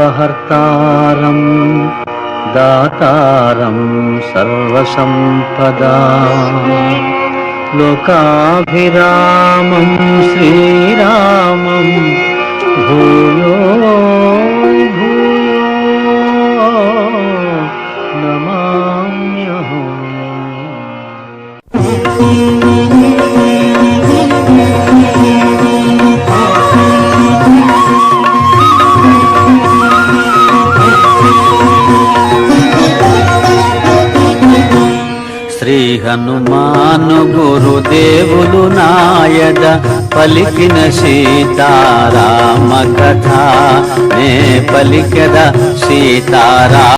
ఆపదామపహర్తారం దాతారం సర్వసంపదా లోకాభిరామం శ్రీరామం భూయో భూయో నమామ్యహం. శ్రీ హనుమాను గురుదేవులు నాయద పలికిన సీతారామ కథ నే పలికద సీతారామ.